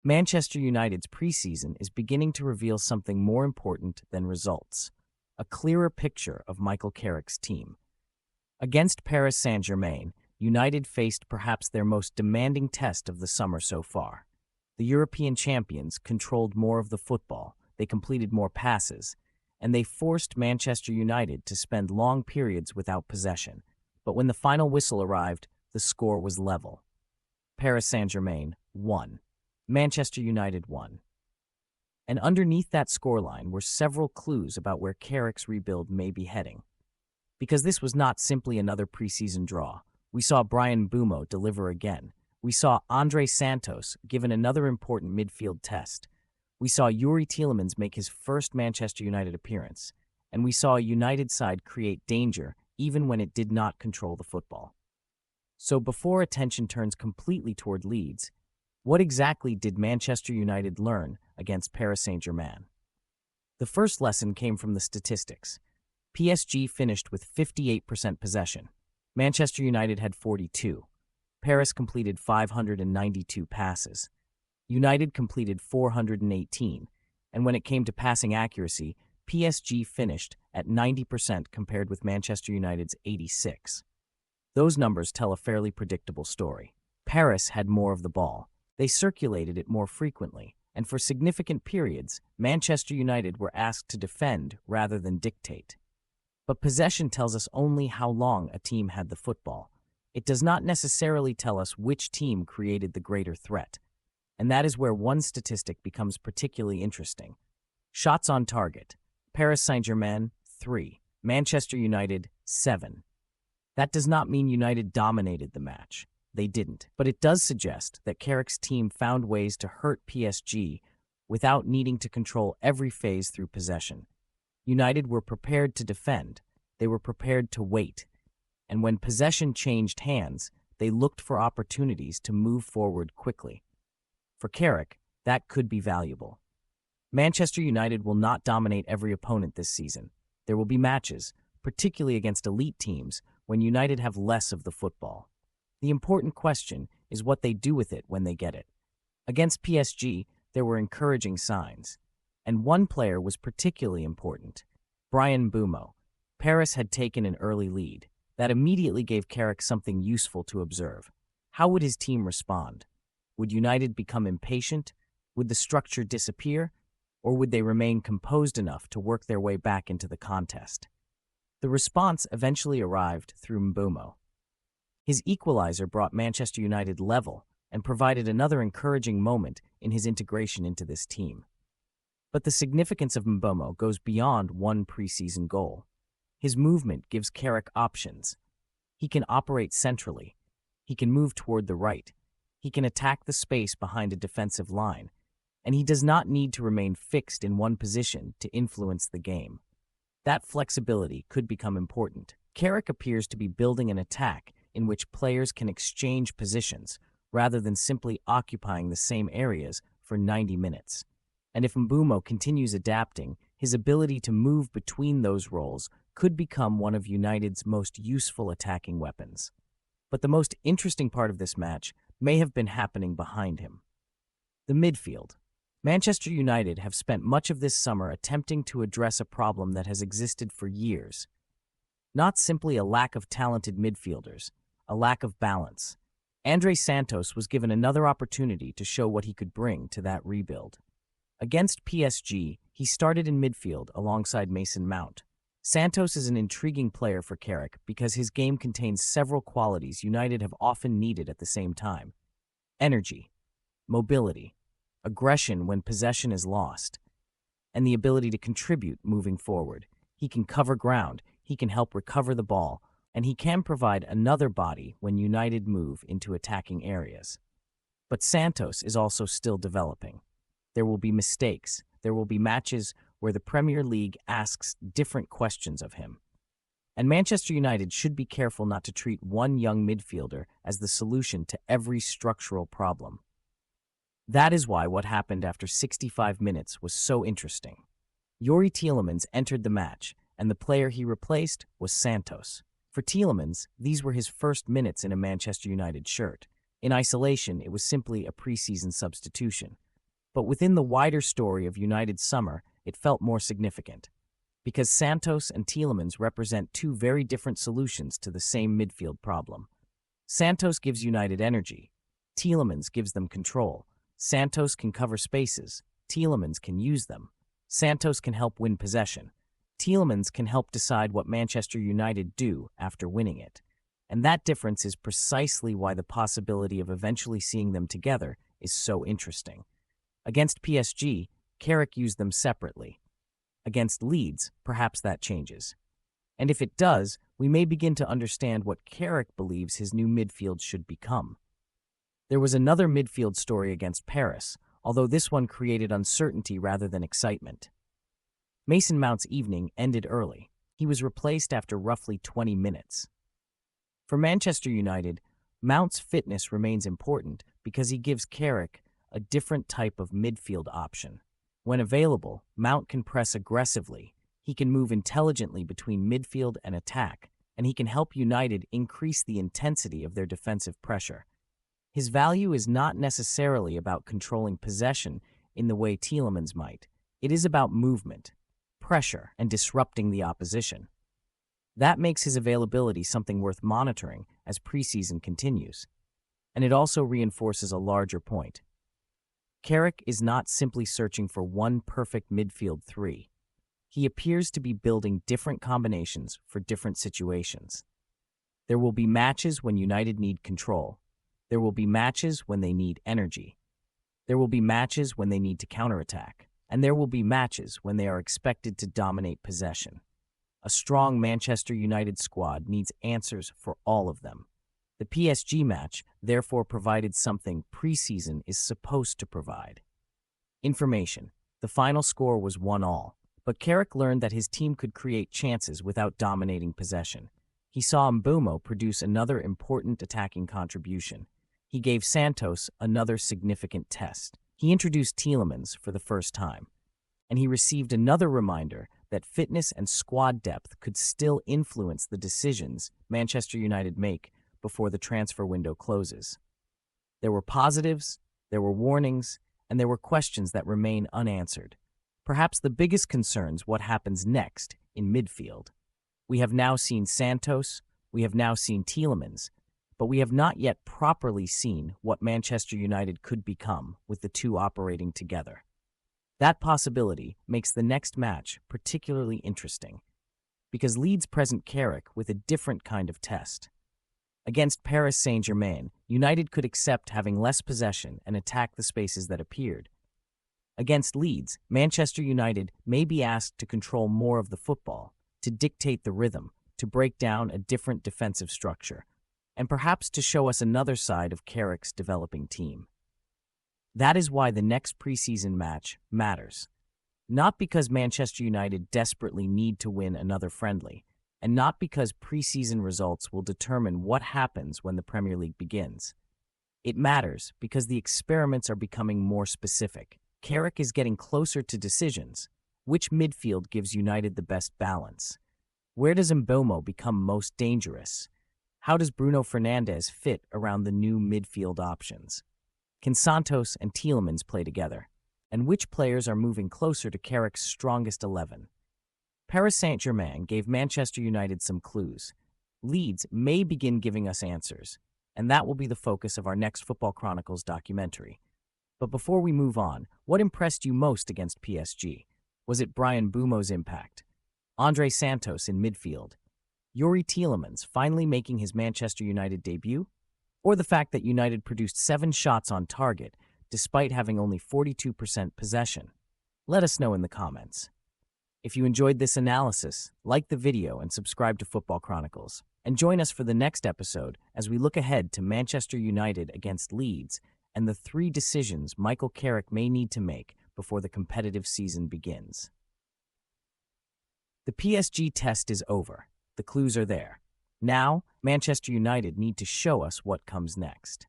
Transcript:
Manchester United's preseason is beginning to reveal something more important than results, a clearer picture of Michael Carrick's team. Against Paris Saint-Germain, United faced perhaps their most demanding test of the summer so far. The European champions controlled more of the football, they completed more passes, and they forced Manchester United to spend long periods without possession. But when the final whistle arrived, the score was level. Paris Saint-Germain won. Manchester United won. And underneath that scoreline were several clues about where Carrick's rebuild may be heading. Because this was not simply another preseason draw. We saw Bryan Mbeumo deliver again. We saw Andrey Santos given another important midfield test. We saw Youri Tielemans make his first Manchester United appearance. And we saw a United side create danger even when it did not control the football. So before attention turns completely toward Leeds, what exactly did Manchester United learn against Paris Saint-Germain? The first lesson came from the statistics. PSG finished with 58% possession. Manchester United had 42. Paris completed 592 passes. United completed 418. And when it came to passing accuracy, PSG finished at 90% compared with Manchester United's 86. Those numbers tell a fairly predictable story. Paris had more of the ball. They circulated it more frequently, and for significant periods, Manchester United were asked to defend rather than dictate. But possession tells us only how long a team had the football. It does not necessarily tell us which team created the greater threat. And that is where one statistic becomes particularly interesting. Shots on target. Paris Saint-Germain, 3. Manchester United, 7. That does not mean United dominated the match. They didn't. But it does suggest that Carrick's team found ways to hurt PSG without needing to control every phase through possession. United were prepared to defend. They were prepared to wait. And when possession changed hands, they looked for opportunities to move forward quickly. For Carrick, that could be valuable. Manchester United will not dominate every opponent this season. There will be matches, particularly against elite teams, when United have less of the football. The important question is what they do with it when they get it. Against PSG, there were encouraging signs. And one player was particularly important, Bryan Mbeumo. Paris had taken an early lead. That immediately gave Carrick something useful to observe. How would his team respond? Would United become impatient? Would the structure disappear? Or would they remain composed enough to work their way back into the contest? The response eventually arrived through Mbeumo. His equalizer brought Manchester United level and provided another encouraging moment in his integration into this team. But the significance of Mbeumo goes beyond one preseason goal. His movement gives Carrick options. He can operate centrally. He can move toward the right. He can attack the space behind a defensive line. And he does not need to remain fixed in one position to influence the game. That flexibility could become important. Carrick appears to be building an attack in which players can exchange positions rather than simply occupying the same areas for 90 minutes. And if Mbeumo continues adapting, his ability to move between those roles could become one of United's most useful attacking weapons. But the most interesting part of this match may have been happening behind him. The midfield. Manchester United have spent much of this summer attempting to address a problem that has existed for years. Not simply a lack of talented midfielders, a lack of balance. Andrey Santos was given another opportunity to show what he could bring to that rebuild. Against PSG, he started in midfield alongside Mason Mount. Santos is an intriguing player for Carrick because his game contains several qualities United have often needed at the same time. Energy, mobility, aggression when possession is lost, and the ability to contribute moving forward. He can cover ground, he can help recover the ball, and he can provide another body when United move into attacking areas. But Santos is also still developing. There will be mistakes. There will be matches where the Premier League asks different questions of him. And Manchester United should be careful not to treat one young midfielder as the solution to every structural problem. That is why what happened after 65 minutes was so interesting. Youri Tielemans entered the match, and the player he replaced was Santos. For Tielemans, these were his first minutes in a Manchester United shirt. In isolation, it was simply a preseason substitution. But within the wider story of United's summer, it felt more significant. Because Santos and Tielemans represent two very different solutions to the same midfield problem. Santos gives United energy. Tielemans gives them control. Santos can cover spaces. Tielemans can use them. Santos can help win possession. Tielemans can help decide what Manchester United do after winning it. And that difference is precisely why the possibility of eventually seeing them together is so interesting. Against PSG, Carrick used them separately. Against Leeds, perhaps that changes. And if it does, we may begin to understand what Carrick believes his new midfield should become. There was another midfield story against Paris, although this one created uncertainty rather than excitement. Mason Mount's evening ended early. He was replaced after roughly 20 minutes. For Manchester United, Mount's fitness remains important because he gives Carrick a different type of midfield option. When available, Mount can press aggressively, he can move intelligently between midfield and attack, and he can help United increase the intensity of their defensive pressure. His value is not necessarily about controlling possession in the way Tielemans might. It is about movement, pressure, and disrupting the opposition. That makes his availability something worth monitoring as preseason continues. And it also reinforces a larger point. Carrick is not simply searching for one perfect midfield three. He appears to be building different combinations for different situations. There will be matches when United need control. There will be matches when they need energy. There will be matches when they need to counterattack. And there will be matches when they are expected to dominate possession. A strong Manchester United squad needs answers for all of them. The PSG match therefore provided something preseason is supposed to provide. Information. The final score was 1-1, but Carrick learned that his team could create chances without dominating possession. He saw Mbeumo produce another important attacking contribution. He gave Santos another significant test. He introduced Tielemans for the first time. And he received another reminder that fitness and squad depth could still influence the decisions Manchester United make before the transfer window closes. There were positives, there were warnings, and there were questions that remain unanswered. Perhaps the biggest concern's what happens next in midfield. We have now seen Santos, we have now seen Tielemans, but we have not yet properly seen what Manchester United could become with the two operating together. That possibility makes the next match particularly interesting, because Leeds present Carrick with a different kind of test. Against Paris Saint-Germain, United could accept having less possession and attack the spaces that appeared. Against Leeds, Manchester United may be asked to control more of the football, to dictate the rhythm, to break down a different defensive structure, and perhaps to show us another side of Carrick's developing team. That is why the next preseason match matters. Not because Manchester United desperately need to win another friendly, and not because preseason results will determine what happens when the Premier League begins. It matters because the experiments are becoming more specific. Carrick is getting closer to decisions. Which midfield gives United the best balance? Where does Mbeumo become most dangerous? How does Bruno Fernandes fit around the new midfield options? Can Santos and Tielemans play together? And which players are moving closer to Carrick's strongest 11? Paris Saint-Germain gave Manchester United some clues. Leeds may begin giving us answers, and that will be the focus of our next Football Chronicles documentary. But before we move on, what impressed you most against PSG? Was it Bryan Mbeumo's impact? Andrey Santos in midfield? Youri Tielemans finally making his Manchester United debut? Or the fact that United produced 7 shots on target despite having only 42% possession? Let us know in the comments. If you enjoyed this analysis, like the video and subscribe to Football Chronicles. And join us for the next episode as we look ahead to Manchester United against Leeds and the 3 decisions Michael Carrick may need to make before the competitive season begins. The PSG test is over. The clues are there. Now, Manchester United need to show us what comes next.